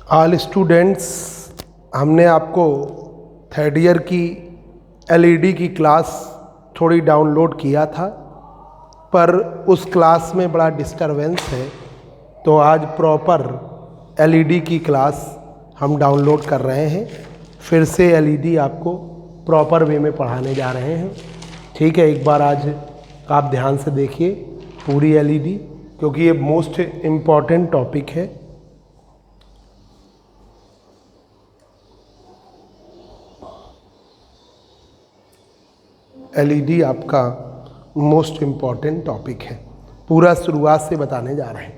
All students, हमने आपको third year की एलईडी की क्लास थोड़ी डाउनलोड किया था, पर उस क्लास में बड़ा डिस्टरबेंस है, तो आज प्रॉपर एलईडी की क्लास हम डाउनलोड कर रहे हैं। फिर से एलईडी आपको प्रॉपर वे में पढ़ाने जा रहे हैं। ठीक है, एक बार आज आप ध्यान से देखिए पूरी एलईडी, क्योंकि ये मोस्ट इम्पॉर्टेंट टॉपिक है। एलईडी आपका मोस्ट इम्पॉर्टेंट टॉपिक है, पूरा शुरुआत से बताने जा रहे हैं।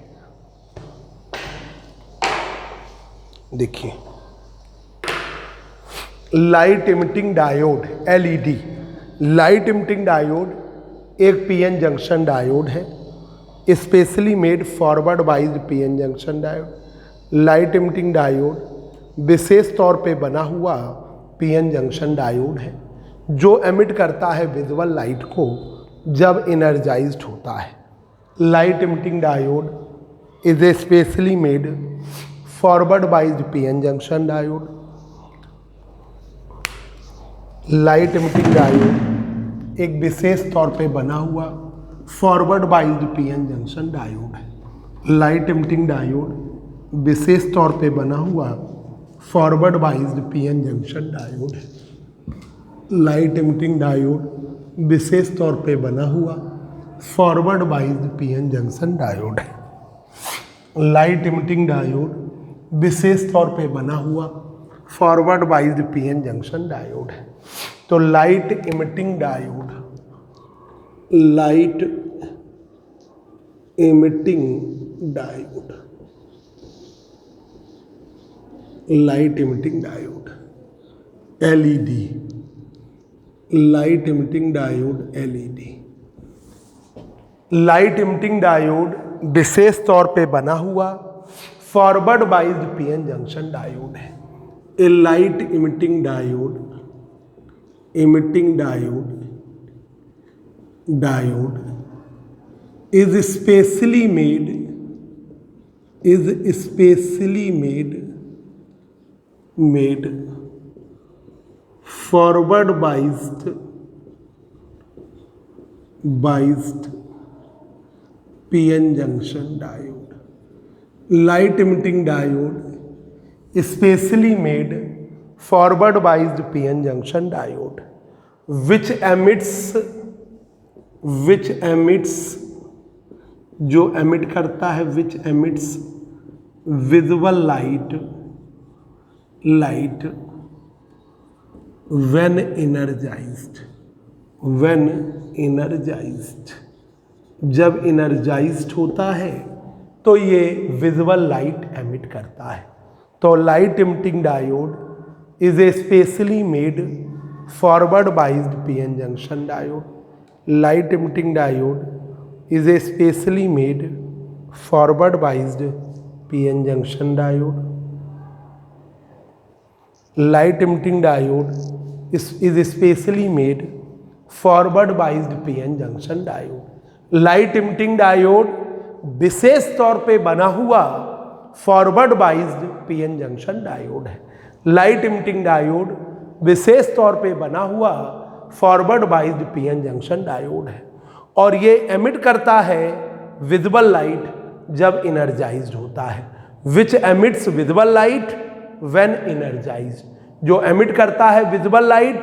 देखिए, light emitting diode LED. Light emitting diode एक पीएन जंक्शन डायोड है, specially made forward bias PN junction diode. Light emitting diode विशेष तौर पे बना हुआ पीएन जंक्शन डायोड है जो एमिट करता है विजुअल लाइट को जब एनर्जाइज्ड होता है। Light emitting diode is a specially made forward bias PN junction diode. Light emitting diode एक विशेष तौर पे बना हुआ forward bias PN junction diode है। लाइट इमिटिंग डायोड विशेष तौर पे बना हुआ forward bias PN junction diode है। लाइट इमिटिंग डायोड विशेष तौर पे बना हुआ forward bias PN junction diode है। लाइट इमिटिंग डायोड विशेष तौर पे बना हुआ forward bias PN junction diode है। तो light emitting diode, light emitting diode, light emitting diode LED, light emitting diode LED. Light emitting diode विशेष तौर पे बना हुआ forward bias PN junction diode है। A light emitting diode, emitting diode, diode is specially made, is specially made forward biased PN junction diode. Light emitting diode specially made forward biased PN junction diode which emits जो emit करता है, which emits visual light when energized, जब energized होता है तो ये visual light emit करता है। तो light emitting diode is a specially made forward biased PN junction diode. Light emitting diode is a specially made forward biased PN junction diode. Light emitting diode is specially made forward biased PN junction diode. Light emitting diode विशेष तौर पे बना हुआ forward biased PN junction diode है। Light emitting diode विशेष तौर पे बना हुआ forward biased PN junction diode है, और ये एमिट करता है विजुअल लाइट जब एनर्जाइज्ड होता है। Which emits visual light when energized, जो एमिट करता है विजुअल लाइट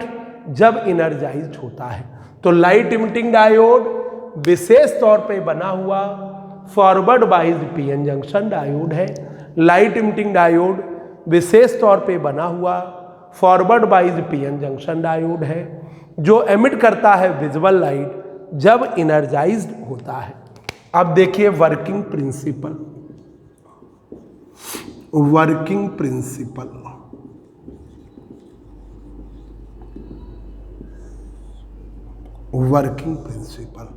जब एनर्जाइज्ड होता है। तो लाइट इमिटिंग डायोड विशेष तौर पे बना हुआ forward biased PN junction diode है। लाइट इमिटिंग डायोड विशेष तौर पे बना हुआ forward biased PN junction diode है जो एमिट करता है विजुअल लाइट जब एनर्जाइज्ड होता है। अब देखिए working principle, working principle, working principle.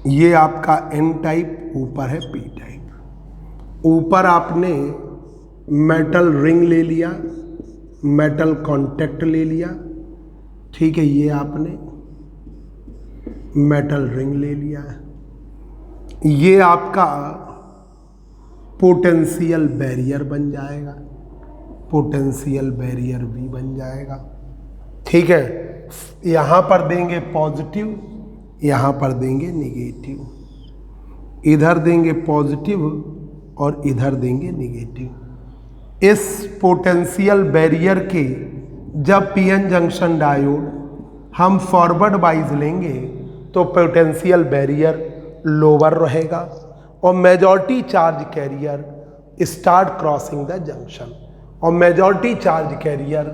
ये आपका एन टाइप, ऊपर है पी टाइप। ऊपर आपने मेटल रिंग ले लिया, मेटल कॉन्टैक्ट ले लिया, ठीक है, ये आपने मेटल रिंग ले लिया है। ये आपका पोटेंशियल बैरियर बन जाएगा, पोटेंशियल बैरियर भी बन जाएगा। ठीक है, यहाँ पर देंगे पॉजिटिव, यहाँ पर देंगे निगेटिव, इधर देंगे पॉजिटिव और इधर देंगे निगेटिव। इस पोटेंशियल बैरियर के जब पीएन जंक्शन डायोड हम फॉरवर्ड वाइज लेंगे तो पोटेंशियल बैरियर लोअर रहेगा और majority charge carrier start crossing the junction, और मेजॉरिटी चार्ज कैरियर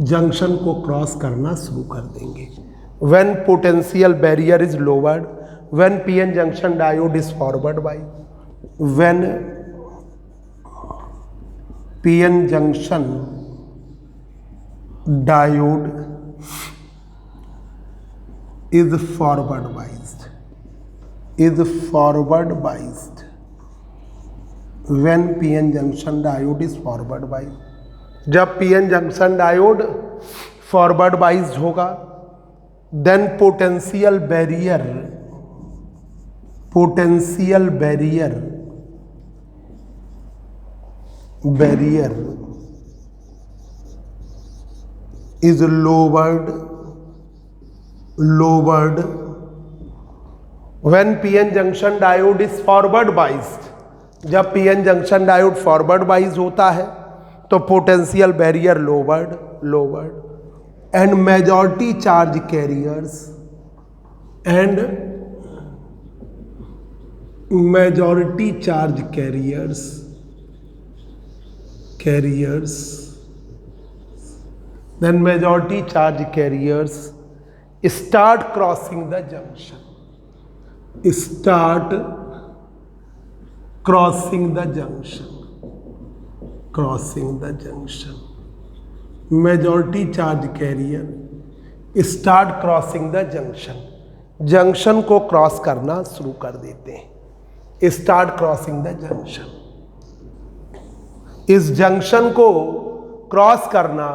जंक्शन को क्रॉस करना शुरू कर देंगे। When potential barrier is lowered, when PN junction diode is forward wise, when PN junction diode is forward biased, when pn junction diode is forward biased, जब pn junction diode forward biased होगा then potential barrier is lowered when pn junction diode is forward biased, जब pn junction diode forward biased होता है तो potential barrier lowered and majority charge carriers start crossing the junction, majority charge carrier start crossing the junction, junction को cross करना शुरू कर देते हैं, स्टार्ट क्रॉसिंग द जंक्शन, इस जंक्शन को क्रॉस करना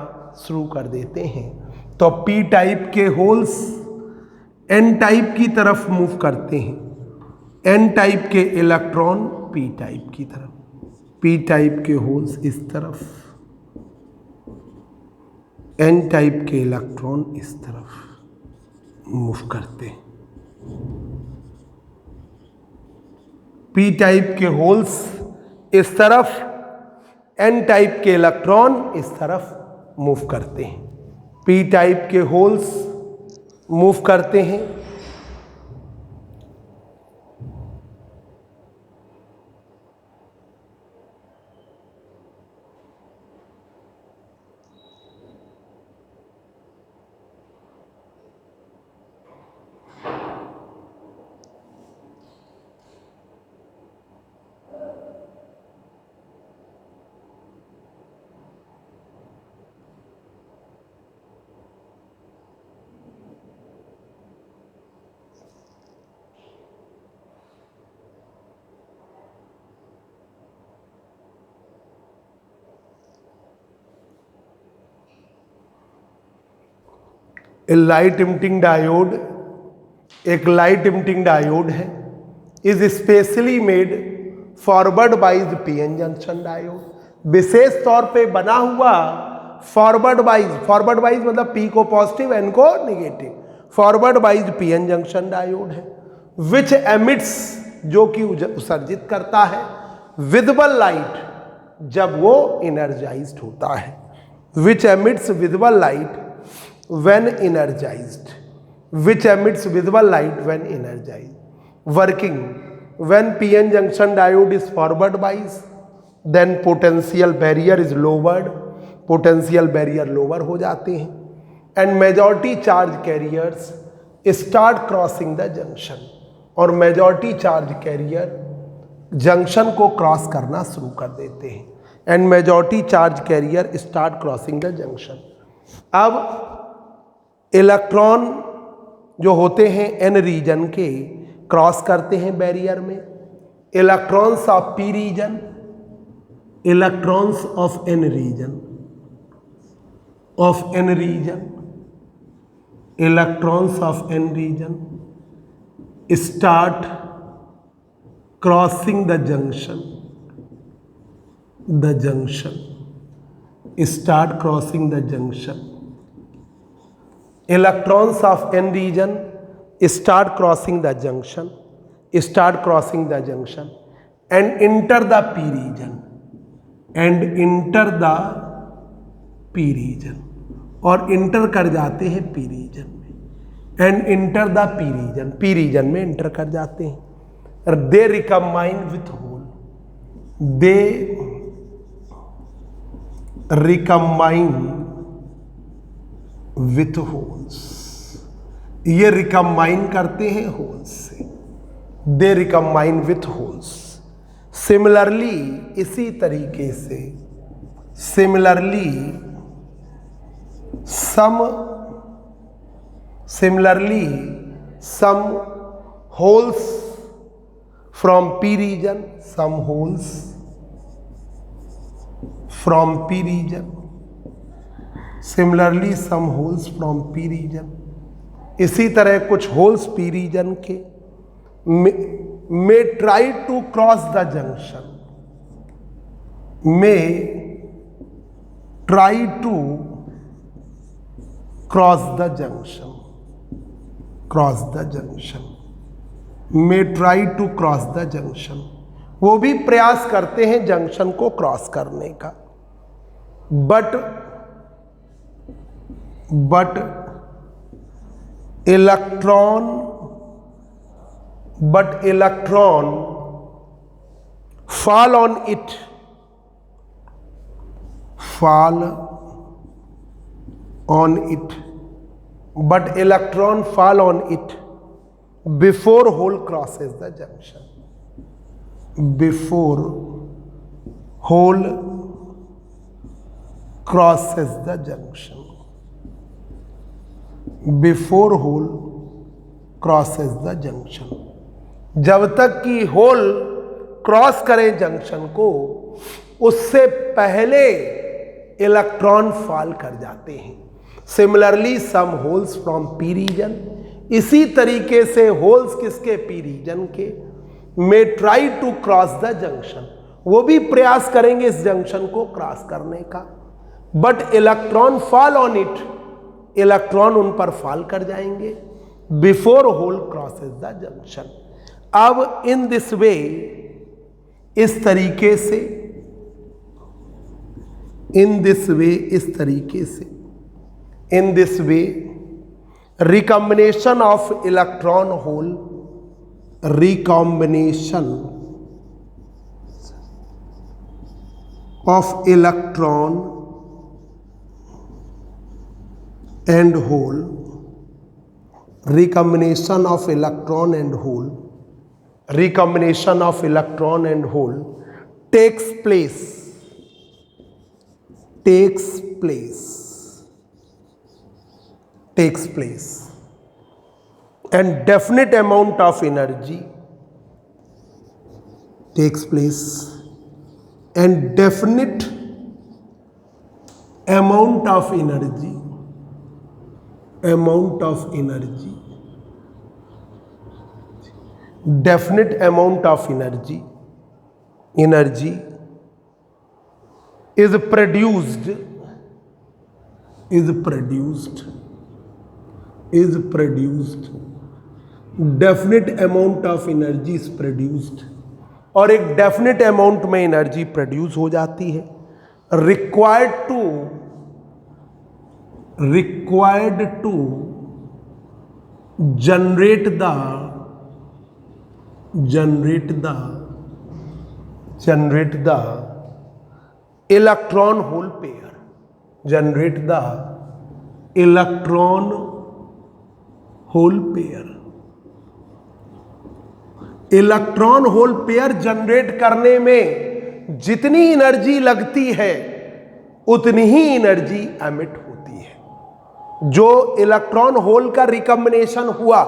शुरू कर देते हैं। तो पी टाइप के होल्स एन टाइप की तरफ मूव करते हैं, एन टाइप के इलेक्ट्रॉन पी टाइप की तरफ, पी टाइप के होल्स इस तरफ, एन टाइप के इलेक्ट्रॉन इस तरफ मूव करते हैं। पी टाइप के होल्स इस तरफ, एन टाइप के इलेक्ट्रॉन इस तरफ मूव करते हैं। पी टाइप के होल्स मूव करते हैं, लाइट इमिटिंग डायोड एक लाइट इमिटिंग डायोड है, is specially made forward bias PN junction diode, विशेष तौर पे बना हुआ फॉरवर्ड बाइज मतलब पी को पॉजिटिव एन को negative, forward bias PN junction diode है। विच एमिट्स जो कि उत्सर्जित करता है विजिबल लाइट जब वो एनर्जाइज्ड होता है, which emits visible light when energized, which emits visible light when energized. Working when PN junction diode is forward biased, then potential barrier is lowered, potential barrier lower हो जाते हैं, and majority charge carriers start crossing the junction, और majority charge carrier junction को cross करना शुरू कर देते हैं, and majority charge carrier start crossing the junction. अब इलेक्ट्रॉन जो होते हैं एन रीजन के क्रॉस करते हैं बैरियर में, electrons of P region, electrons of N region, electrons of N region start crossing the junction, start crossing the junction. Electrons of n region start crossing the junction, and enter the p region, और inter कर जाते हैं p region में, and enter the p region में enter कर जाते हैं. They recombine with whole, with holes. ये रिकम्बाइन करते हैं होल्स से. They recombine with holes. Similarly इसी तरीके से some holes from P region, similarly some holes from P region. इसी तरह कुछ होल्स पी रीजन के may try to cross the junction, may try to cross the junction, वो भी प्रयास करते हैं जंक्शन को क्रॉस करने का. But electron fall on it before hole crosses the junction, before hole crosses the junction. जब तक कि होल क्रॉस करें जंक्शन को, उससे पहले इलेक्ट्रॉन फॉल कर जाते हैं. Similarly some holes from P region, इसी तरीके से होल्स किसके पी रीजन के may try to cross the junction, वो भी प्रयास करेंगे इस जंक्शन को क्रॉस करने का. But electron fall on it, electron उन पर फॉल कर जाएंगे before hole crosses the junction. अब इन दिस वे, इस तरीके से, in this way recombination of electron hole, recombination of electron and hole, recombination of electron and hole takes place and definite amount of energy takes place, and definite amount of energy definite amount of energy is produced definite amount of energy is produced, और एक definite amount में energy produce हो जाती है. Required to generate the electron hole pair, electron hole pair generate करने में जितनी energy लगती है उतनी ही एनर्जी एमिट होती है. जो इलेक्ट्रॉन होल का रिकॉम्बिनेशन हुआ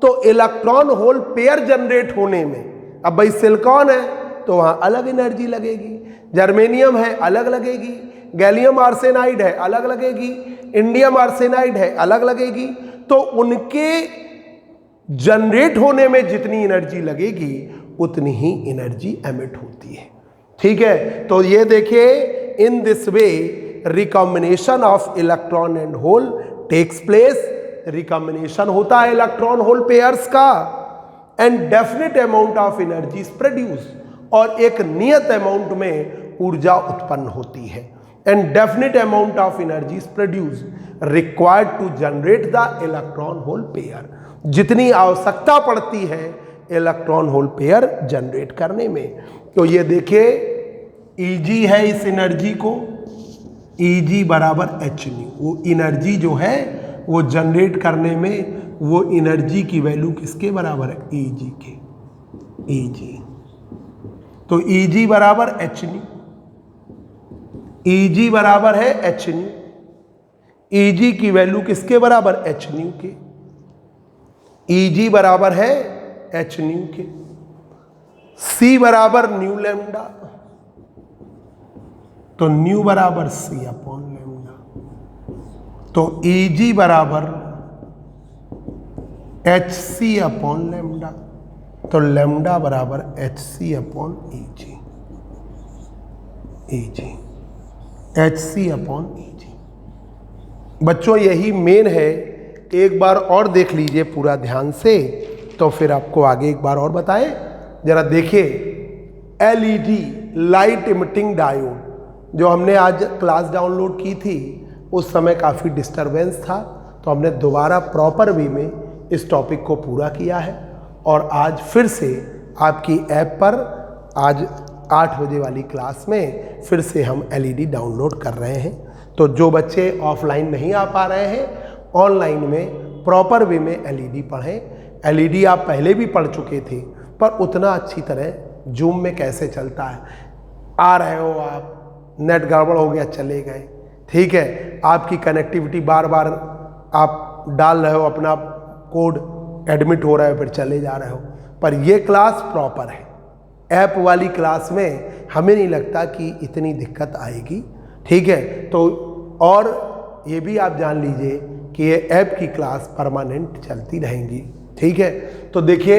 तो इलेक्ट्रॉन होल पेयर जनरेट होने में, अब भाई सिलिकॉन है तो वहां अलग एनर्जी लगेगी, जर्मेनियम है अलग लगेगी, गैलियम आर्सेनाइड है अलग लगेगी, इंडियम आर्सेनाइड है अलग लगेगी. तो उनके जनरेट होने में जितनी एनर्जी लगेगी उतनी ही एनर्जी एमिट होती है। ठीक है, तो ये देखिए, in this way recombination of electron and hole takes place. Recombination होता है इलेक्ट्रॉन होल पेयर्स का, and definite amount of energy is produce, और एक नियत अमाउंट में ऊर्जा उत्पन्न होती है। And definite amount of energy is produce required to generate the electron hole pair. जितनी आवश्यकता पड़ती है इलेक्ट्रॉन होल पेयर जनरेट करने में। तो ये देखिए, Eg है इस एनर्जी को, Eg बराबर hν। वो एनर्जी जो है वो जनरेट करने में, वो एनर्जी की वैल्यू किसके बराबर है? Eg के, Eg। तो Eg बराबर hν, Eg बराबर है hν। Eg की वैल्यू किसके बराबर? hν के। Eg बराबर है hν के। C बराबर न्यू लैम्डा, तो न्यू बराबर C अपॉन लैम्डा। तो Eg बराबर hc अपॉन लैम्डा, तो लैम्डा बराबर hc upon Eg, Eg hc upon Eg। बच्चों यही मेन है। एक बार और देख लीजिए पूरा ध्यान से, तो फिर आपको आगे एक बार और बताएं। जरा देखिए, LED लाइट इमिटिंग डायोड, जो हमने आज क्लास डाउनलोड की थी उस समय काफ़ी डिस्टरबेंस था, तो हमने दोबारा प्रॉपर वे में इस टॉपिक को पूरा किया है। और आज फिर से आपकी ऐप पर आज 8 बजे वाली क्लास में फिर से हम LED डाउनलोड कर रहे हैं। तो जो बच्चे ऑफलाइन नहीं आ पा रहे हैं, ऑनलाइन में प्रॉपर वे में LED पढ़ें। LED आप पहले भी पढ़ चुके थे, पर उतना अच्छी तरह जूम में कैसे चलता है, आ रहे हो आप, नेट गड़बड़ हो गया चले गए, ठीक है, आपकी कनेक्टिविटी बार बार आप डाल रहे हो अपना कोड, एडमिट हो रहा है फिर चले जा रहे हो, पर ये क्लास प्रॉपर है। ऐप वाली क्लास में हमें नहीं लगता कि इतनी दिक्कत आएगी, ठीक है। तो और ये भी आप जान लीजिए कि ये ऐप की क्लास परमानेंट चलती रहेंगी, ठीक है। तो देखिए,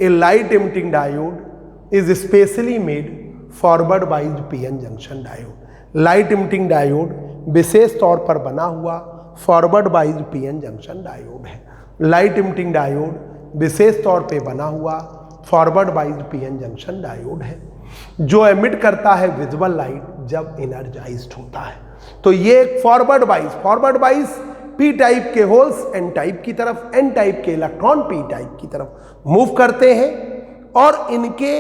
a light emitting diode is specially made forward biased PN junction diode. Light emitting diode विशेष तौर पर बना हुआ forward biased PN junction diode है। लाइट इमिटिंग डायोड विशेष तौर पे बना हुआ forward biased PN junction diode है, जो एमिट करता है विजिबल लाइट जब एनर्जाइज्ड होता है। तो ये एक फॉरवर्ड बाइज पी टाइप के होल्स एन टाइप की तरफ, एन टाइप के इलेक्ट्रॉन पी टाइप की तरफ मूव करते हैं, और इनके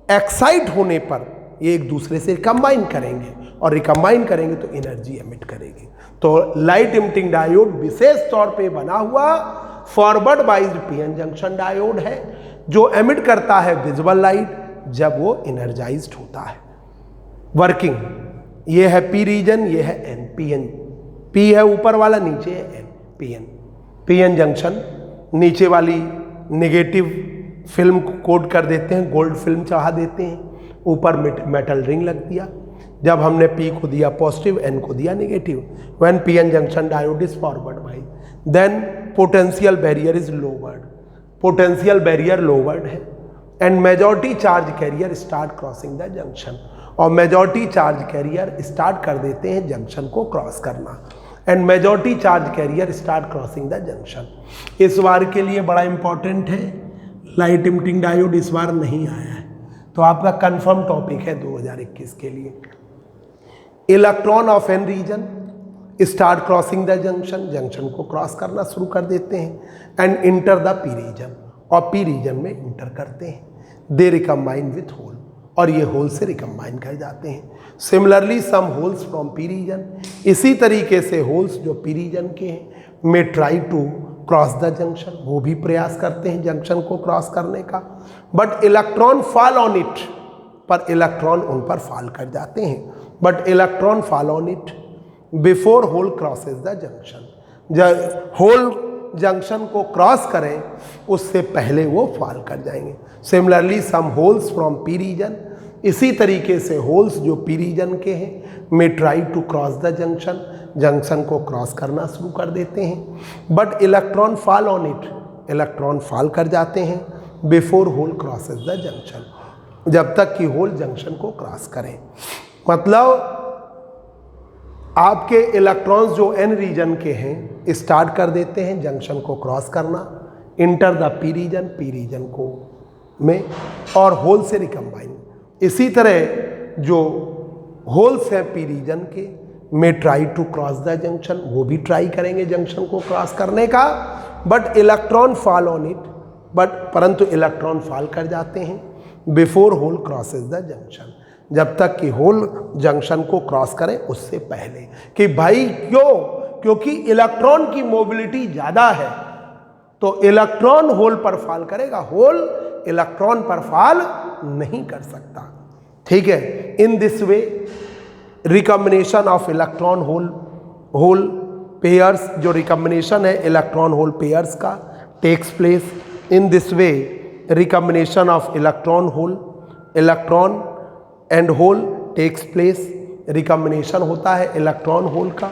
एक्साइट होने पर ये एक दूसरे से रिकम्बाइन करेंगे, और रिकम्बाइन करेंगे तो एनर्जी एमिट करेंगे। तो लाइट इमिटिंग डायोड विशेष तौर पे बना हुआ forward biased PN junction diode है, जो एमिट करता है विजिबल लाइट जब वो एनर्जाइज्ड होता है। वर्किंग, ये है पी रीजन, ये है एन, पीएन, पी है ऊपर वाला, नीचे है एन, पीएन। पीएन जंक्शन नीचे वाली नेगेटिव फिल्म को कोड कर देते हैं, गोल्ड फिल्म चढ़ा देते हैं, ऊपर मेटल रिंग लग दिया। जब हमने पी को दिया पॉजिटिव, एन को दिया negative, when PN junction diode is forward bias, then potential barrier is lowered, potential barrier lowered है, and majority charge carrier start crossing the junction, और मेजॉरिटी चार्ज कैरियर स्टार्ट कर देते हैं junction को cross करना, and majority charge carrier start crossing the junction. इस बार के लिए बड़ा इंपॉर्टेंट है, लाइट इमिटिंग डायोड इस बार नहीं आया है, तो आपका कंफर्म टॉपिक है 2021 के लिए। Electron of N region start crossing the junction, junction को क्रॉस करना शुरू कर देते हैं, and enter the P region, और पी रीजन में इंटर करते हैं। दे रिकम्बाइन विथ होल, और ये होल से रिकम्बाइन कर जाते हैं। Similarly some holes from P region, इसी तरीके से होल्स जो पी रीजन के हैं may try to cross the junction, वो भी प्रयास करते हैं जंक्शन को क्रॉस करने का, but electron fall on it, पर इलेक्ट्रॉन उन पर फॉल कर जाते हैं, but electron fall on it before hole crosses the junction, जब होल जंक्शन को क्रॉस करें उससे पहले वो फॉल कर जाएंगे। Similarly some holes from P region, इसी तरीके से होल्स जो पी रीजन के हैं may try to cross the junction, junction को क्रॉस करना शुरू कर देते हैं, but electron fall on it, electron fall कर जाते हैं before hole crosses the junction, जब तक कि होल जंक्शन को क्रॉस करें। मतलब आपके इलेक्ट्रॉन्स जो एन रीजन के हैं स्टार्ट कर देते हैं जंक्शन को क्रॉस करना, इंटर द पी रीजन को में, और होल से रिकम्बाइन। इसी तरह जो होल्स हैं पी रीजन के में try to cross the junction, वो भी ट्राई करेंगे जंक्शन को क्रॉस करने का, but electron fall on it, परंतु इलेक्ट्रॉन फॉल कर जाते हैं before hole crosses the junction, जब तक कि होल जंक्शन को क्रॉस करें उससे पहले। कि भाई क्यों? क्योंकि इलेक्ट्रॉन की मोबिलिटी ज़्यादा है, तो इलेक्ट्रॉन होल पर फॉल करेगा, होल इलेक्ट्रॉन पर फॉल नहीं कर सकता। ठीक है। In this way recombination of electron hole pairs, जो रिकम्बिनेशन है इलेक्ट्रॉन होल पेयर्स का takes place. In this way recombination of electron and hole takes place, recombination होता है इलेक्ट्रॉन होल का,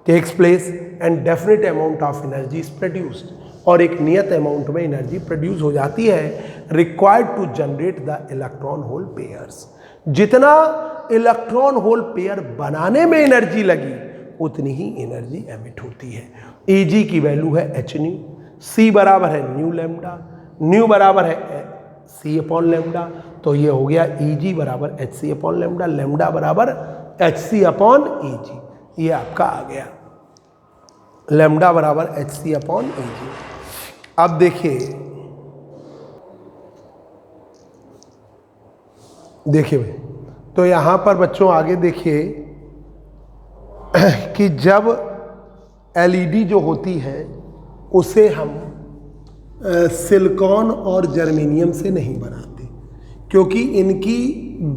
takes place, and definite amount of energy is produced, और एक नियत amount में एनर्जी प्रोड्यूस हो जाती है required to generate the electron hole pairs. जितना इलेक्ट्रॉन होल पेयर बनाने में एनर्जी लगी उतनी ही एनर्जी एमिट होती है। Eg की वैल्यू है एच न्यू, C बराबर है न्यू लैम्डा, न्यू बराबर है C अपॉन लैम्डा, तो ये हो गया Eg बराबर H C upon lambda, lambda बराबर एच सी अपॉन Eg, ये आपका आ गया लैम्डा बराबर एच सी अपॉन Eg। अब देखिए भाई, तो यहाँ पर बच्चों आगे देखिए कि जब एलईडी जो होती है उसे हम सिलिकॉन और जर्मेनियम से नहीं बनाते, क्योंकि इनकी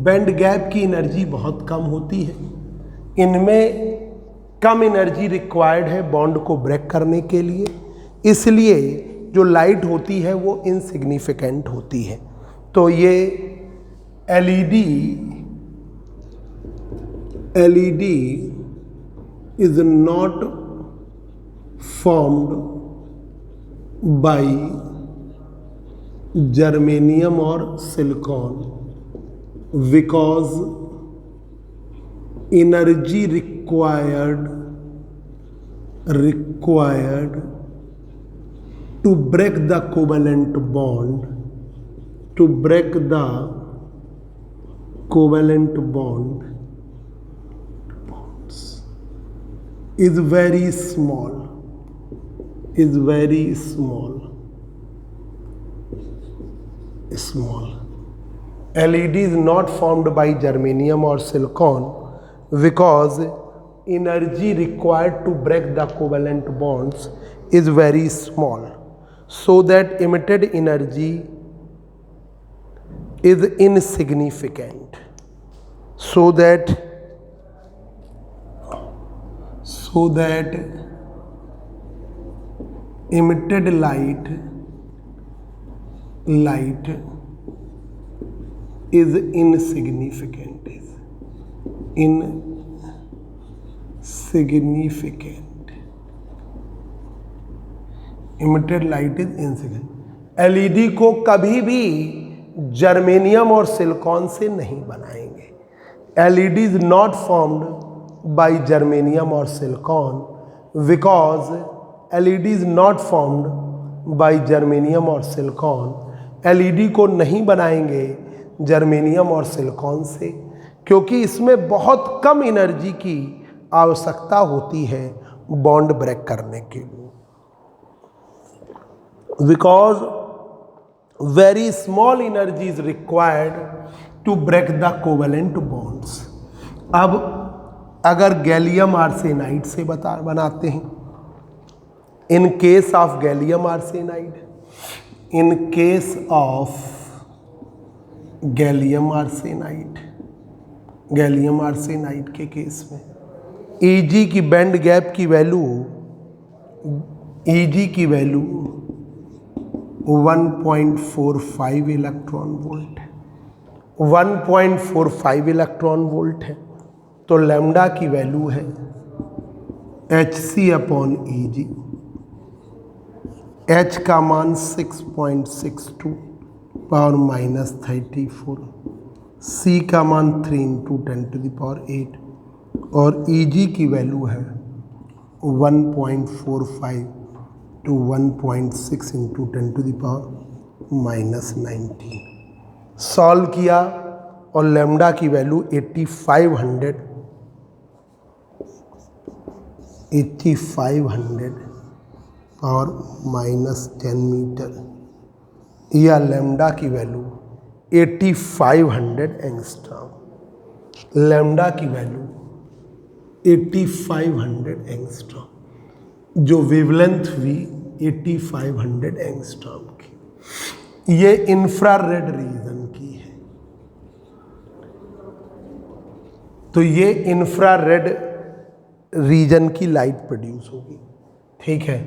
बैंड गैप की एनर्जी बहुत कम होती है, इनमें कम एनर्जी रिक्वायर्ड है बॉन्ड को ब्रेक करने के लिए, इसलिए जो लाइट होती है वो इनसिग्निफिकेंट होती है। तो ये LED is not formed by germanium और silicon because energy required to break the covalent bond, is very small, LED is not formed by germanium or silicon because energy required to break the covalent bonds is very small, so that emitted energy is insignificant, so that emitted light is insignificant, emitted light is insignificant। LED को कभी भी germanium और silicon से नहीं बनाएंगे। LED is not formed by germanium और silicon because LED is not formed by germanium और silicon. LED को नहीं बनाएंगे जर्मेनियम और सिलिकॉन से, क्योंकि इसमें बहुत कम एनर्जी की आवश्यकता होती है बॉन्ड ब्रेक करने के लिए। Because very small energy is required to break the covalent bonds। अब अगर गैलियम आर्सेनाइड से बनाते हैं, in case of gallium arsenide, gallium arsenide के केस में Eg की बैंड गैप की वैल्यू 1.45 इलेक्ट्रॉन वोल्ट है, 1.45 इलेक्ट्रॉन वोल्ट है। तो लैम्डा की वैल्यू है Hc अपॉन Eg। H का मान 6.62 पावर माइनस 34, C का मान 3 × 10⁸ और Eg की वैल्यू है 1.45 to 1.6 × 10⁻⁻19। सॉल्व किया और लैम्डा की वैल्यू 8500 और -10 मीटर, या लैम्डा की वैल्यू 8500 एंगस्ट्रॉम। लैम्डा की वैल्यू 8500 एंगस्ट्रॉम, जो वेवलेंथ हुई 8500 एंगस्ट्रॉम की। ये इंफ्रारेड रीजन की है। तो ये इंफ्रारेड रीजन की लाइट प्रोड्यूस होगी, ठीक है।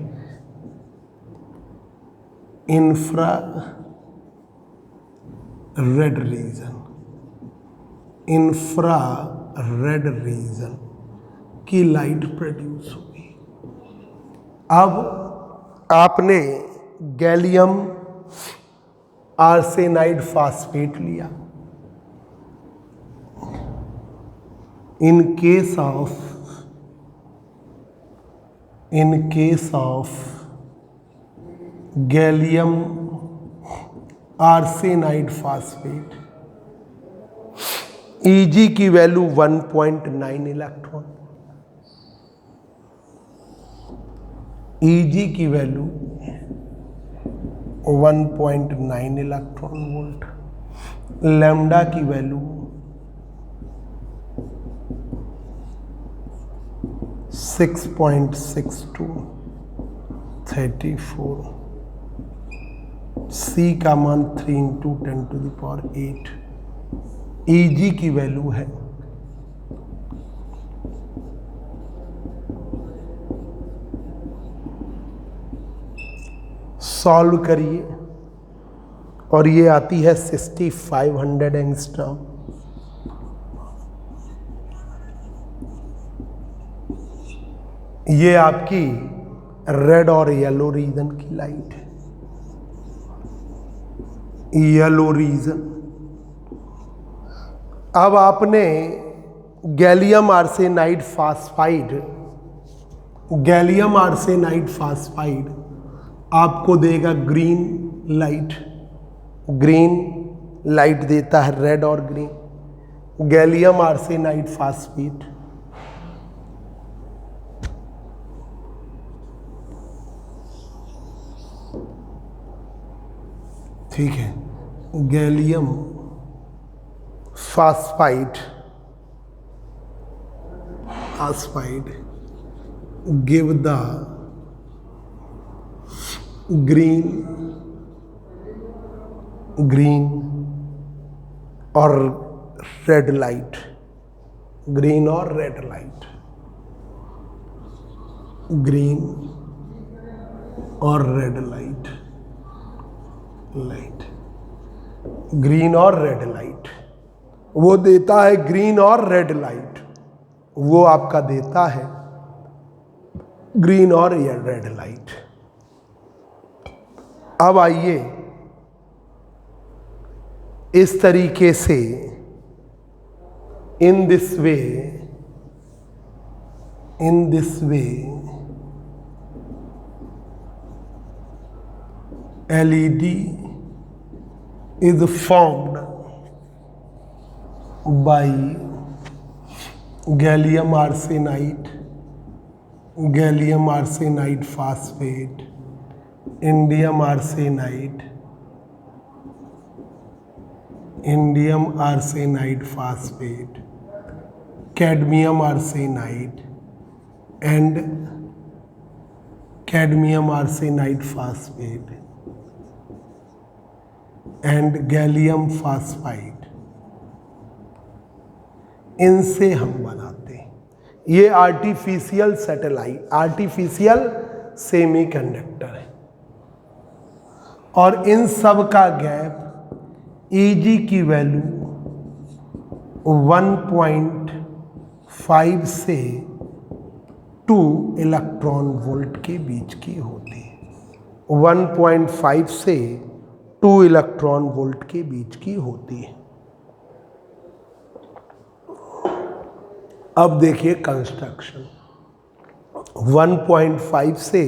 इंफ्रारेड रीजन की लाइट प्रोड्यूस होगी। अब आपने गैलियम आर्सेनाइड फास्फेट लिया। In case of gallium arsenide phosphate, Eg की वैल्यू 1.9 इलेक्ट्रॉन, Eg की वैल्यू 1.9 इलेक्ट्रॉन वोल्ट, लैम्डा की वैल्यू 6.62 34, C का मान 3 × 10⁸, Eg की वैल्यू है 6500। सॉल्व करिए और ये आती है 6500 एंगस्ट्रॉम। ये आपकी रेड और येलो रीजन की लाइट है। Yellow region. अब आपने गैलियम आर्सेनाइड फास्फाइड आपको देगा ग्रीन लाइट देता है, रेड और ग्रीन। गैलियम आर्सेनाइड फास्फेट ठीक है। Gallium phosphide give the green और रेड लाइट, ग्रीन और रेड लाइट, ग्रीन और रेड लाइट, ग्रीन और रेड लाइट वो देता है। ग्रीन और रेड लाइट वो आपका देता है ग्रीन और रेड लाइट। अब आइए इस तरीके से in this way LED is formed by gallium arsenide phosphate, indium arsenide phosphate, cadmium arsenide and cadmium arsenide phosphate and gallium phosphide, इनसे हम बनाते हैं। ये आर्टिफिशियल सेमीकंडक्टर है और इन सब का गैप Eg की वैल्यू 1.5 से 2 इलेक्ट्रॉन वोल्ट के बीच की होती है। 1.5 से 2 इलेक्ट्रॉन वोल्ट के बीच की होती है। अब देखिए कंस्ट्रक्शन, 1.5 से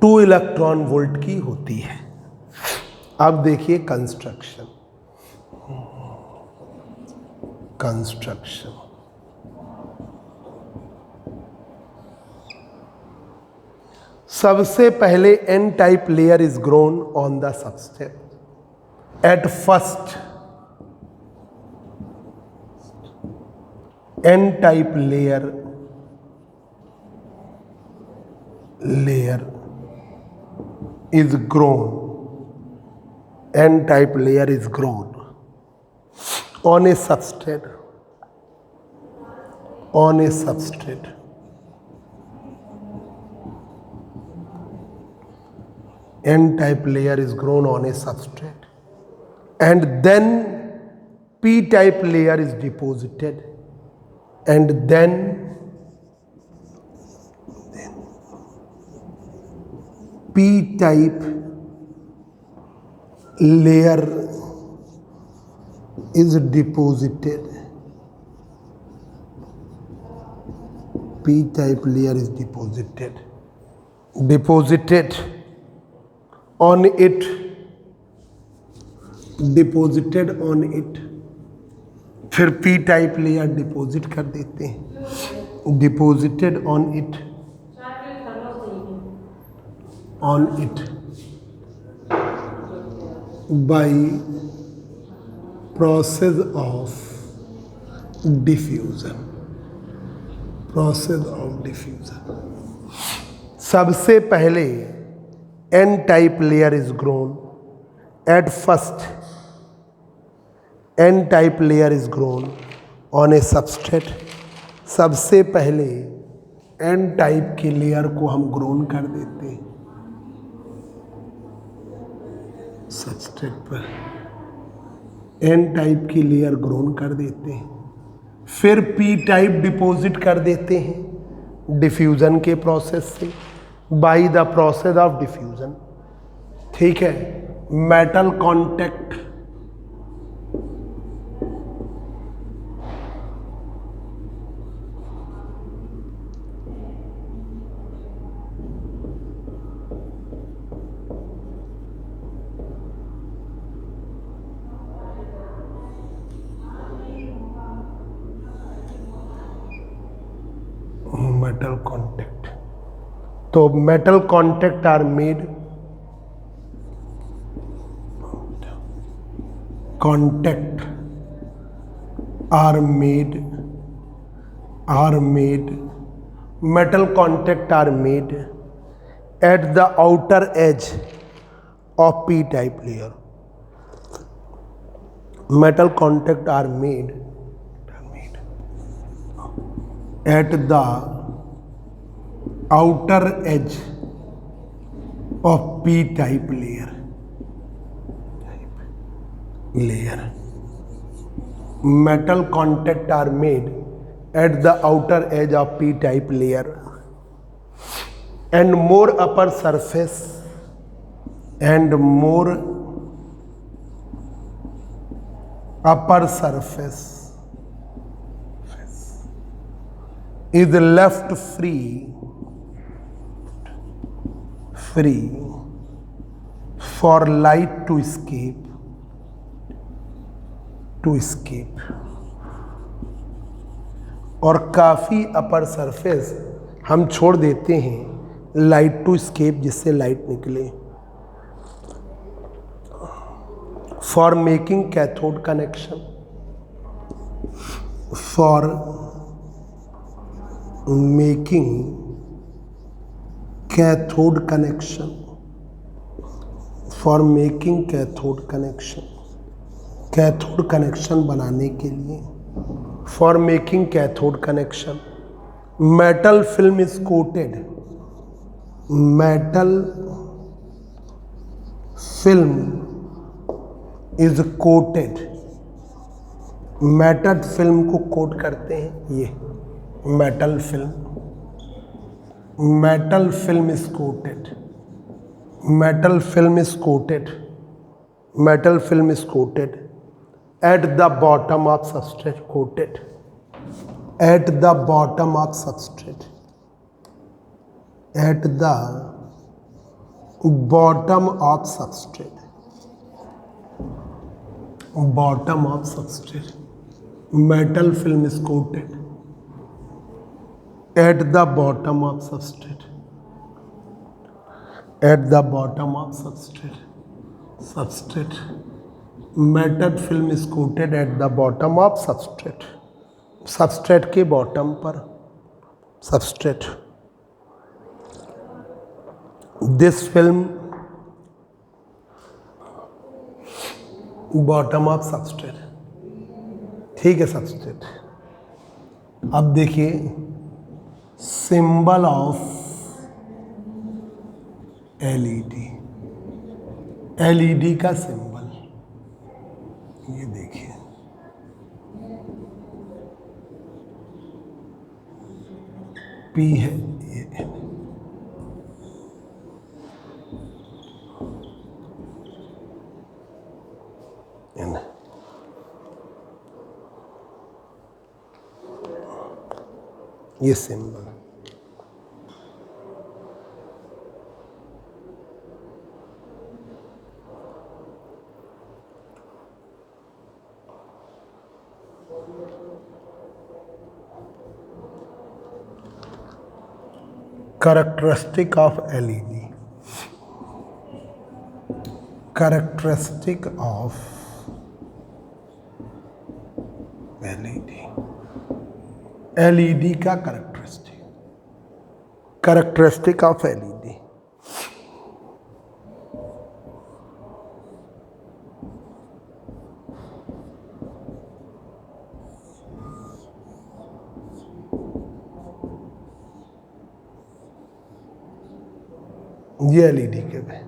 2 इलेक्ट्रॉन वोल्ट की होती है। अब देखिए कंस्ट्रक्शन, सबसे पहले N type layer is grown on the substrate. At first N type layer is grown, n-type layer is grown on a substrate, n-type layer is grown on a substrate, and then p-type layer is deposited, and then p-type layer is deposited, p-type layer is deposited on it, फिर p-type layer deposit कर देते हैं, deposited on it by process of diffusion, सबसे पहले n type layer is grown at first, n type layer is grown on a substrate। सबसे पहले n type के layer को हम ग्रोन कर देते हैं सबस्ट्रेट पर, n टाइप की लेयर ग्रोन कर देते हैं, फिर p टाइप डिपॉजिट कर देते हैं डिफ्यूज़न के प्रोसेस से, by the process of diffusion. ठीक है, मेटल कांटेक्ट, metal contact, तो metal contact are made, metal contact are made at the outer edge of p-type layer, metal contact are made at the outer edge of p-type layer, metal contact are made at the outer edge of p-type layer and more upper surface is left free for light to escape, और काफ़ी upper surface हम छोड़ देते हैं light to escape, जिससे light निकले, for making cathode connection, for making cathode connection, cathode connection बनाने के लिए, for making cathode connection metal film is coated, metal film is coated, metal film को कोट करते हैं, ये metal film is coated metal film is coated, metal film is coated at the bottom of substrate, coated at the bottom of substrate, at the bottom of substrate, bottom of substrate, metal film is coated at the bottom of substrate, at the bottom of substrate, substrate, metal film is coated at the bottom of substrate, substrate के bottom पर, substrate, this film bottom of substrate, ठीक है substrate। अब देखिए symbol of LED, LED का symbol ये देखिए, P है ये, ये symbol characteristic of LED, characteristic of LED, LED का characteristic, characteristic of LED, ये एलईडी के में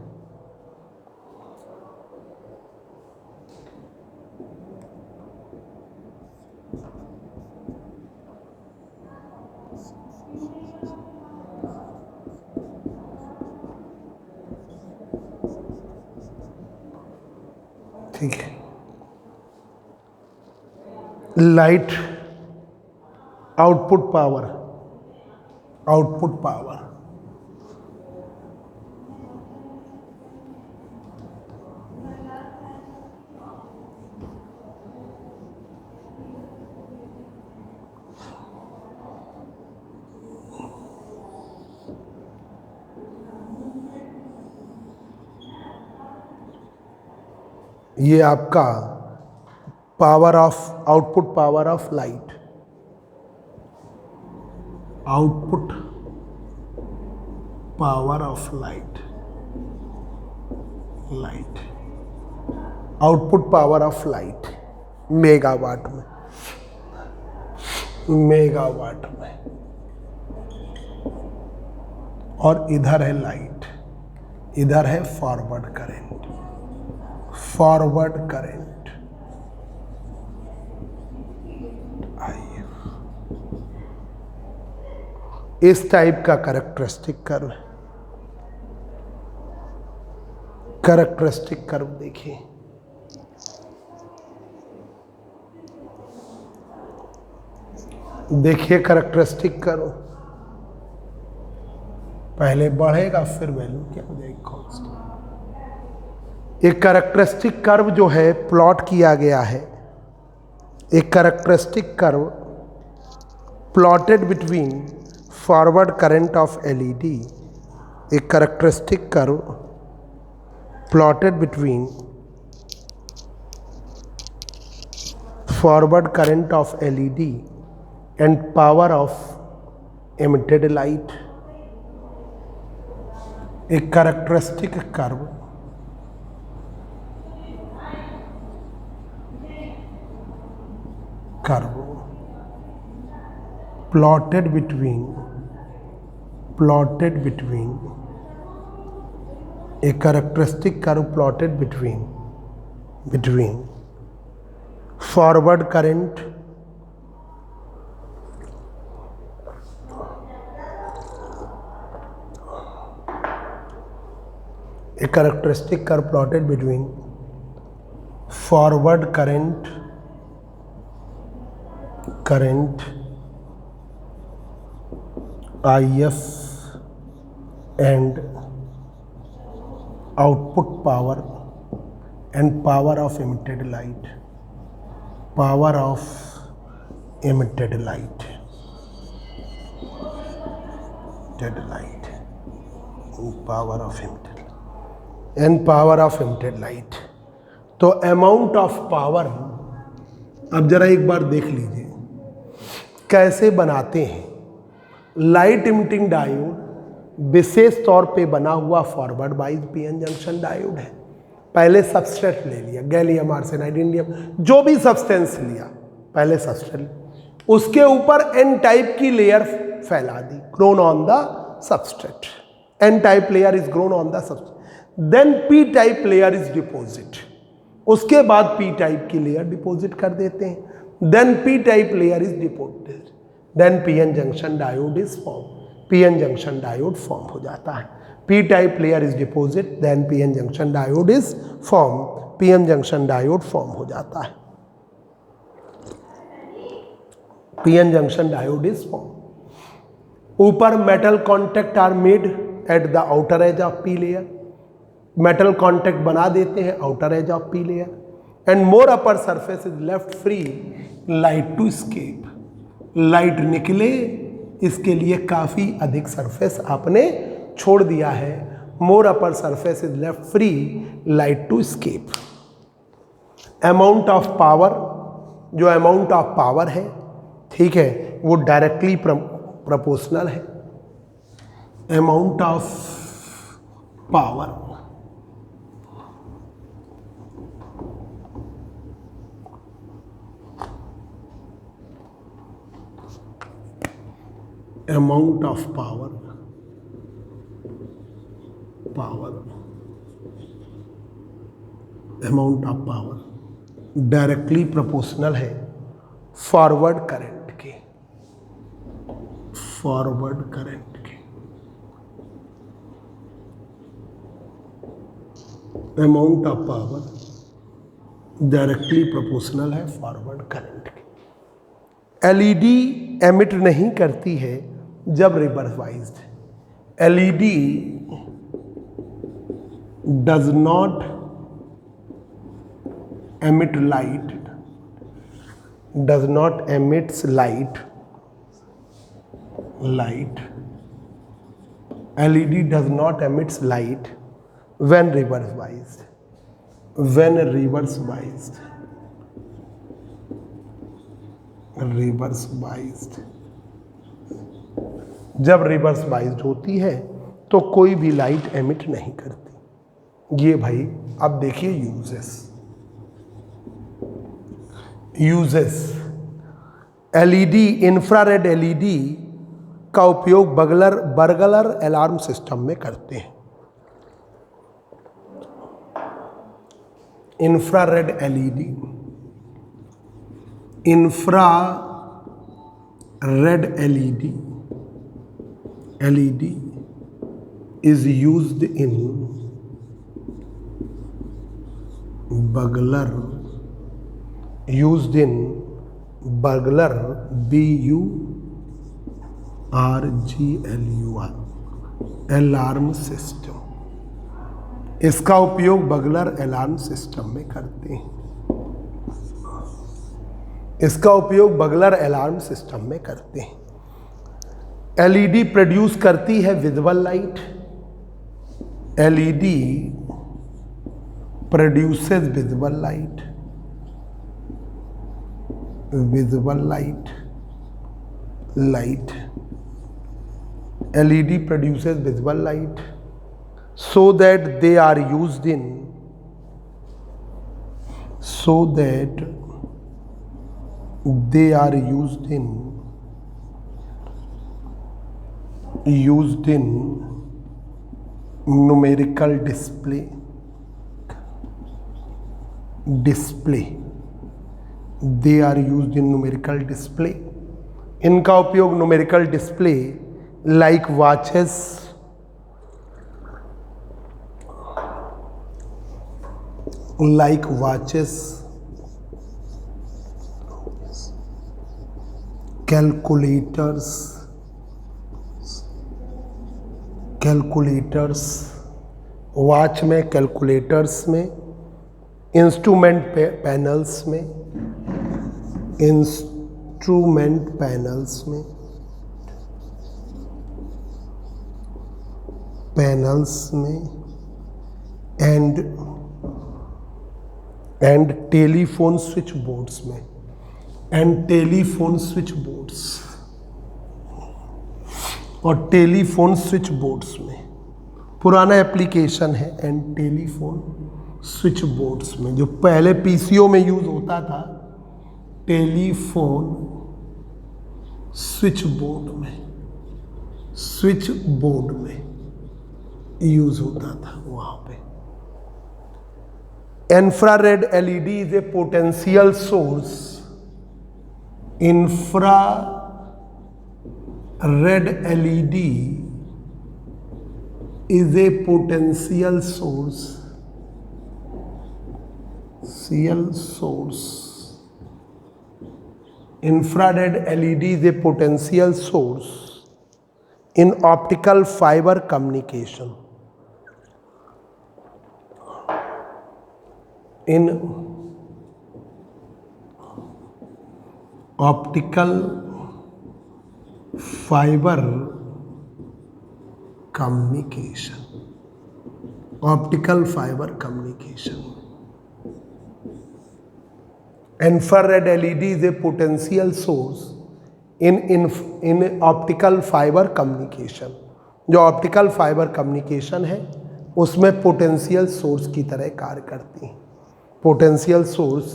ठीक है। Light output power, output power ये आपका power of, output power of light, output power of light, light, output power of light megawatt में, megawatt में, और इधर है लाइट, इधर है फॉरवर्ड करंट, फॉरवर्ड करंट, आइए इस टाइप का कैरेक्टरिस्टिक कर्व, कैरेक्टरिस्टिक कर्व देखिए, देखिए कैरेक्टरिस्टिक कर्व, पहले बढ़ेगा फिर वैल्यू क्या हो जाएगी, कांस्टेंट। एक कैरेक्टरिस्टिक कर्व जो है प्लॉट किया गया है, एक characteristic curve plotted between forward current of LED, एक characteristic curve plotted between forward current of LED and power of emitted light, एक characteristic curve plotted between a characteristic curve plotted between forward current A characteristic curve plotted between forward current IF and output power and power of emitted light. Power of emitted light. Power of emitted and power of emitted light. तो amount of power, अब जरा एक बार देख लीजिए कैसे बनाते हैं। Light emitting diode विशेष तौर पे बना हुआ forward bias PN junction diode है। पहले सबस्ट्रेट ले लिया, गैलियम आर्सेनाइड इंडियम जो भी सब्सटेंस लिया, पहले सबस्ट्रेट, उसके ऊपर एन टाइप की लेयर फैला दी, grown on the substrate. N type layer is grown on the substrate, then P type layer is deposit, उसके बाद पी टाइप की लेयर डिपोजिट कर देते हैं, then P type layer is deposit, then PN junction diode is form, PN junction diode form हो जाता है। P type layer is deposit, then PN junction diode is form, PN junction diode form हो जाता है, PN junction diode is form. ऊपर metal contact are made at the outer edge of P layer, metal contact बना देते हैं outer edge of P layer, and more upper surface is left free light to escape, light निकले इसके लिए काफ़ी अधिक surface आपने छोड़ दिया है, more upper surface is left free light to escape. Amount of power, जो अमाउंट ऑफ पावर है, ठीक है, वो डायरेक्टली प्रोपोर्शनल है। Amount of power, amount of power amount of power directly proportional है फॉरवर्ड करंट के, फॉरवर्ड करंट के। Amount of power directly proportional है फॉरवर्ड करंट के। एलईडी एमिट नहीं करती है जब reverse biased, LED does not emit light, does not emits light, LED does not emits light when reverse biased, when reverse biased, reverse biased, जब reverse biased होती है तो कोई भी लाइट एमिट नहीं करती। ये भाई अब देखिए यूजेस एलईडी, इंफ्रारेड एलईडी का उपयोग बर्गलर अलार्म सिस्टम में करते हैं। Infrared LED, infrared LED is used in burglar, BURGLUR alarm system. इसका उपयोग बर्गलर अलार्म सिस्टम में करते हैं, इसका उपयोग बर्गलर अलार्म सिस्टम में करते हैं। एलईडी प्रोड्यूस करती है visible light, LED produces visible light, LED produces visible light so that they are used in numerical display, they are used in numerical display। इनका उपयोग numerical display like watches, like watches, calculators, watch में, calculators में, instrument panels में, and telephone switch boards में, और telephone switch boards में पुराना application है। एंड टेलीफोन स्विच बोर्ड्स में, जो पहले पीसीओ में यूज होता था, टेलीफोन स्विच बोर्ड में यूज होता था वहां पे। Infrared LED is a potential source. Infrared LED is a potential source. Infrared LED is a potential source in optical fiber communication. In optical fiber communication. Infrared LED is a potential source in optical fiber communication. जो optical fibre communication है उसमें potential source की तरह कार्य करती हैं। Potential source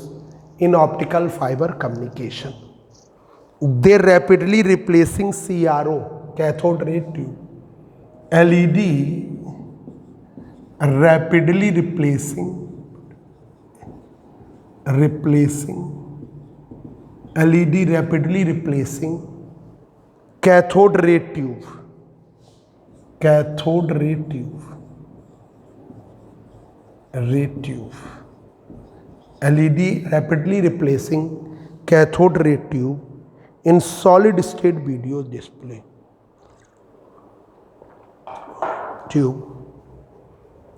in optical fibre communication. They rapidly replacing CRO, cathode ray tube, LED rapidly replacing cathode ray tube, LED rapidly replacing cathode ray tube in solid state video display tube,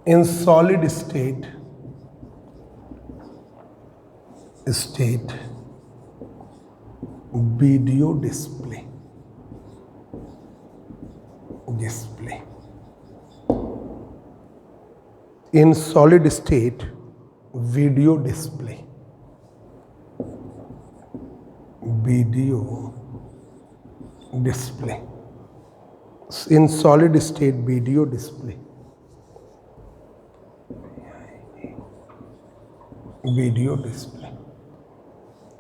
in solid state video display. In solid state video display. In solid state video display.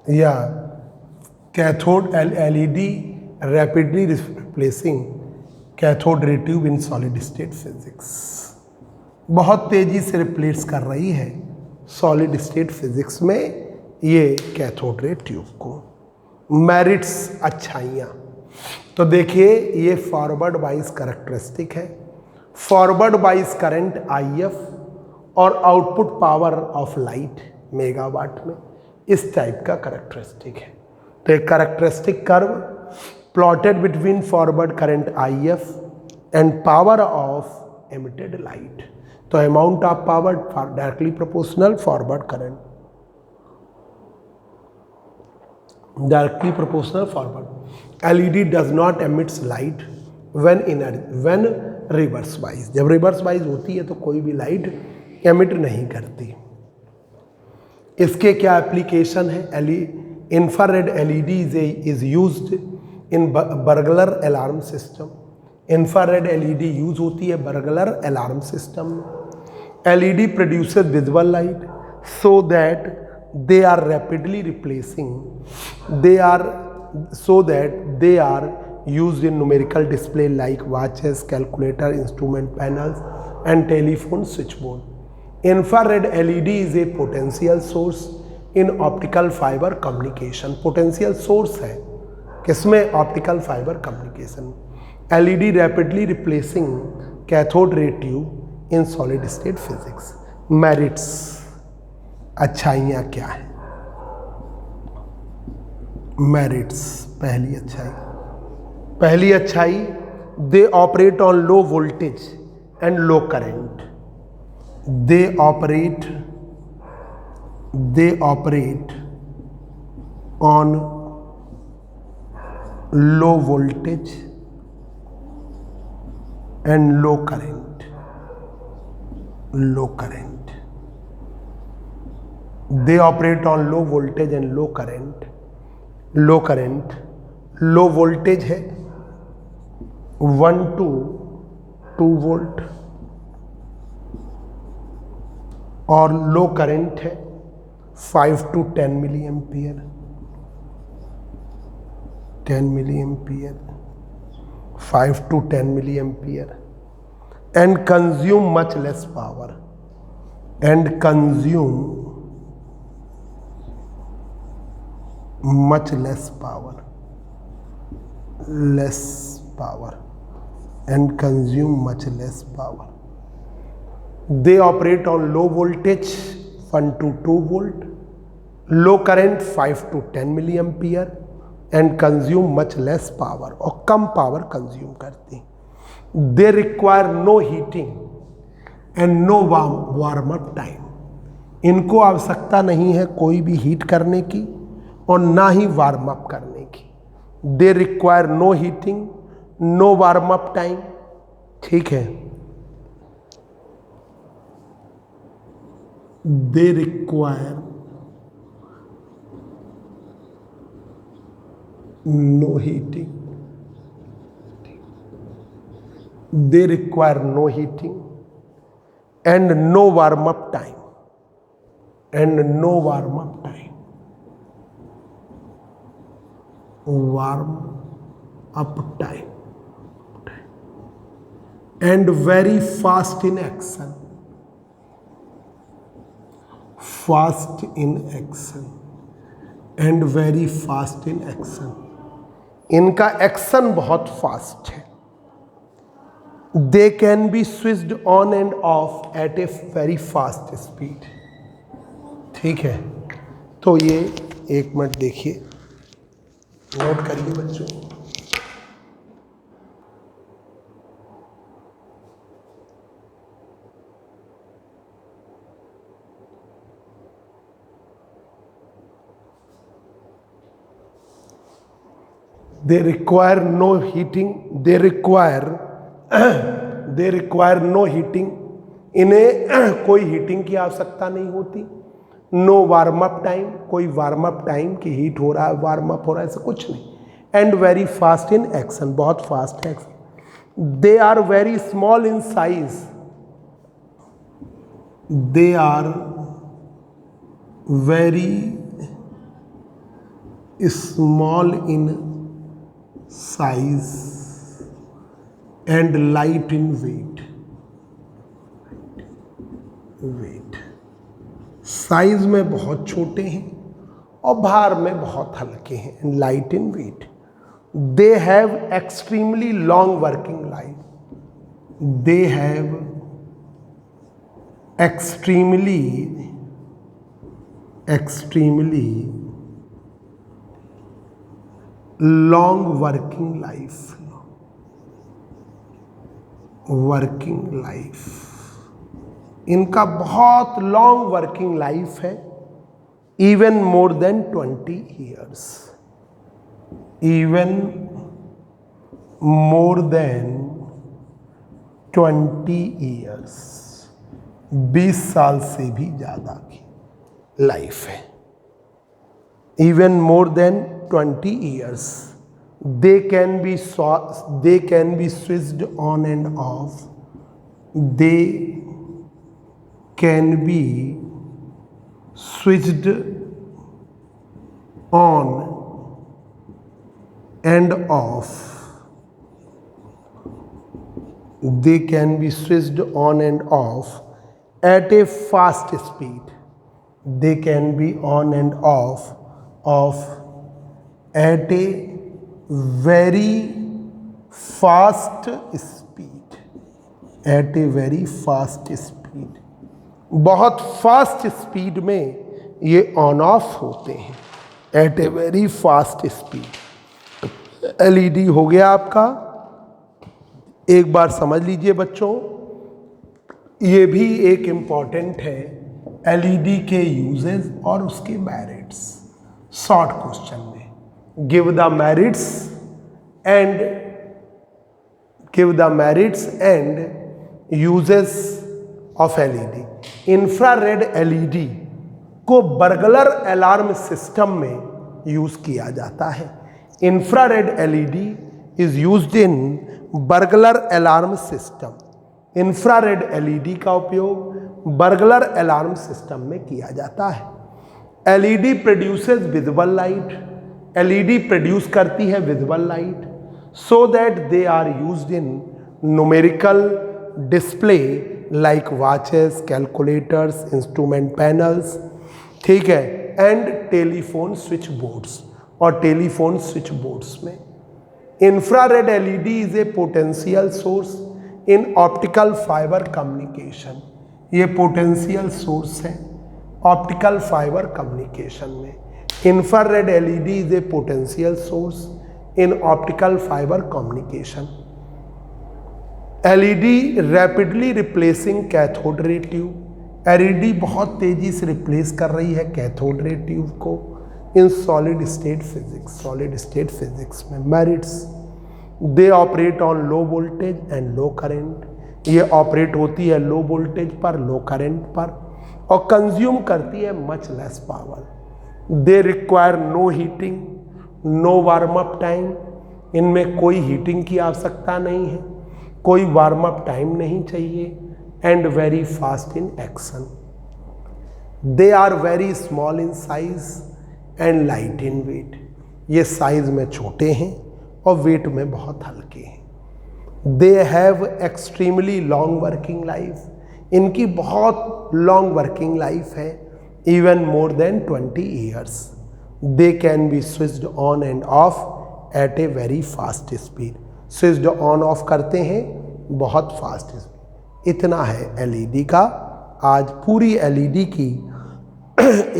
Yeah, cathode LED rapidly replacing cathode ray tube in solid state physics. बहुत तेजी से replace कर रही है solid state physics में ये cathode ray tube को। Merits, अच्छाइयाँ, तो देखिए ये फॉरवर्ड बाइस करैक्टरिस्टिक है। फॉरवर्ड बाइस करंट IF और output power of light megawatt में, इस टाइप का करैक्टरिस्टिक है। तो एक characteristic curve plotted between forward current IF and power of emitted light. तो amount of power directly proportional forward current, directly proportional forward. LED does not emits light when reverse bias. जब reverse bias होती है तो कोई भी light emit नहीं करती। इसके क्या एप्लीकेशन है? Infrared LED is used in burglar alarm system. Infrared LED use होती है बर्गलर अलार्म सिस्टम में। LED produces visible light so that they are rapidly replacing, they are used in numerical display like watches, calculator, instrument panels and telephone switchboard. Infrared LED is a potential source in optical fiber communication. Potential source है किसमें? optical fiber communication. LED rapidly replacing cathode ray tube in solid state physics. Merits, अच्छाइयाँ क्या हैं? Merits, पहली अच्छाई, they operate on low voltage and low current. They operate on low voltage and low current. They operate on low voltage and low current. Low voltage है 1 to 2 volt और लो current है 5 to 10 milliampere. 5 to 10 milliampere and consume much less power. They operate on low voltage 1 to 2 volt, low current 5 to 10 milliampere and consume much less power, और कम power consume करती। They require no heating and no warm up time. इनको आवश्यकता नहीं है कोई भी heat करने की और ना ही वार्म अप करने की। They require no heating, no warm up time। ठीक है, they require no heating, and no warm up time, and very fast in action, इनका एक्शन बहुत फास्ट है। They can be switched on and off at a very fast speed। ठीक है, तो ये 1 minute देखिए, नोट करिए बच्चों। They require no heating, इन्हें कोई हीटिंग की आवश्यकता नहीं होती। नो वार्म अप टाइम, कोई वार्म अप टाइम की हीट हो रहा है, वार्म अप हो रहा है, ऐसा कुछ नहीं। And very fast in action, बहुत फास्ट है action. They are very small in size, and light in weight. Size में बहुत छोटे हैं और भार में बहुत हल्के हैं। And light in weight. They have extremely long working life, long working life, इनका बहुत लॉन्ग वर्किंग लाइफ है। इवन मोर देन 20 ईयर्स, 20 साल से भी ज़्यादा की लाइफ है। Even more than 20 years. They can be switched on and off. They can be switched on and off. They can be switched on and off at a fast speed. They can be on and off at a very fast speed, बहुत fast speed में ये on off होते हैं at a very fast speed. LED हो गया आपका। एक बार समझ लीजिए बच्चों, ये भी एक इम्पॉर्टेंट है, एलईडी के यूजेस और उसके मेरिट्स। शॉर्ट क्वेश्चन में give the merits and uses of LED. Infrared LED को बर्गलर अलार्म सिस्टम में यूज किया जाता है। Infrared LED is used in burglar alarm system. Infrared LED का उपयोग बर्गलर अलार्म सिस्टम में किया जाता है। LED produces visible light. LED produce करती है visible light so that they are used in numerical display like watches, calculators, instrument panels, ठीक है, एंड टेलीफोन स्विच बोर्ड्स और टेलीफोन स्विच बोर्ड्स में। Infrared LED is a potential source in optical fibre communication. ये potential source है optical fibre communication में। Infrared LED is a potential source in optical fibre communication. LED rapidly replacing cathode ray tube. LED बहुत तेजी से replace कर रही है cathode ray tube को इन सॉलिड स्टेट फिजिक्स में। Merits, they operate on low voltage and low current. ये operate होती है लो वोल्टेज पर, लो करंट पर, और कंज्यूम करती है much less power. They require no heating, no warm up time. इनमें कोई हीटिंग की आवश्यकता नहीं है, कोई वार्म अप टाइम नहीं चाहिए, and very fast in action. They are very small in size and light in weight. ये साइज में छोटे हैं और वेट में बहुत हल्के हैं। They have extremely long working life. इनकी बहुत लॉन्ग वर्किंग लाइफ है, even more than 20 years. They can be switched on and off at a very fast speed. Switched on off करते हैं बहुत फास्ट स्पीड। इतना है एलईडी का। आज पूरी एलईडी की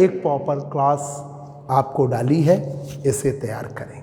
एक प्रॉपर क्लास आपको डाली है, इसे तैयार करें।